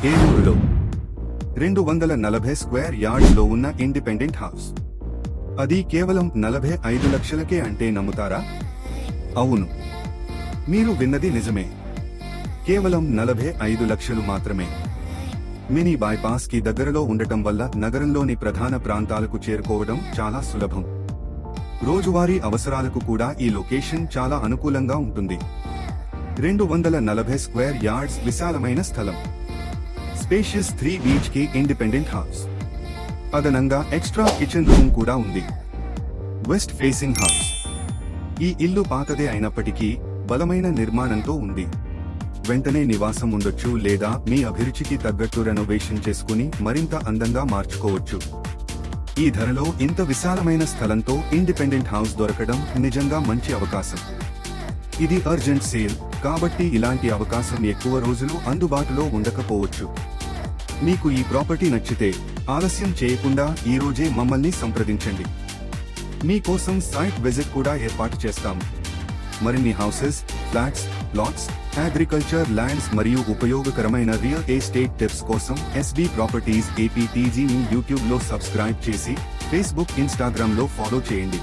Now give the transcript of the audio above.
ఏలూరులో 240 square yards లో ఉన్న ఇండిపెండెంట్ హౌస్. అది కేవలం 45 లక్షలకే అంటే నమ్ముతారా? అవును, మీరు విన్నది నిజమే. కేవలం 45 లక్షలు మాత్రమే. మినీ బైపాస్ కి దగ్గరలో ఉండటం వల్ల నగరంలోని ప్రధాన ప్రాంతాలకు చేరుకోవడం చాలా సులభం. రోజువారీ అవసరాలకు కూడా ఈ లొకేషన్ చాలా అనుకూలంగా ఉంటుంది. 240 స్క్వేర్ యార్డ్స్ విశాలమైన స్థలం. Spacious 3 BHK independent house. అదనంగా ఎక్స్ట్రా కిచెన్ రూమ్ కూడా ఉంది. West facing house. ఈ ఇల్లు పాతదే అయినప్పటికీ బలమైన నిర్మాణంతో ఉంది. వెంటనే నివాసం ఉండొచ్చు లేదా మీ అభిరుచికి తగ్గట్టు రెనోవేషన్ చేసుకుని మరింత అందంగా మార్చుకోవచ్చు. ఈ ధరలో ఇంత విశాలమైన స్థలంతో ఇండిపెండెంట్ హౌస్ దొరకడం నిజంగా మంచి అవకాశం. ఇది అర్జెంట్ సేల్ కాబట్టి ఇలాంటి అవకాశం ఎక్కువ రోజులు అందుబాటులో ఉండకపోవచ్చు. మీకు ఈ ప్రాపర్టీ నచ్చితే ఆలస్యం చేయకుండా ఈ రోజే మమ్మల్ని సంప్రదించండి. మీకోసం సైట్ విజిట్ కూడా ఏర్పాటు చేస్తాము. మరిన్ని houses, flats, plots, agriculture lands మరియు ఉపయోగకరమైన రియల్ ఎస్టేట్ టిప్స్ కోసం ఎస్బీ ప్రాపర్టీస్ ఏపీటీజీని యూట్యూబ్లో సబ్స్క్రైబ్ చేసి ఫేస్బుక్, ఇన్స్టాగ్రామ్లో ఫాలో చేయండి.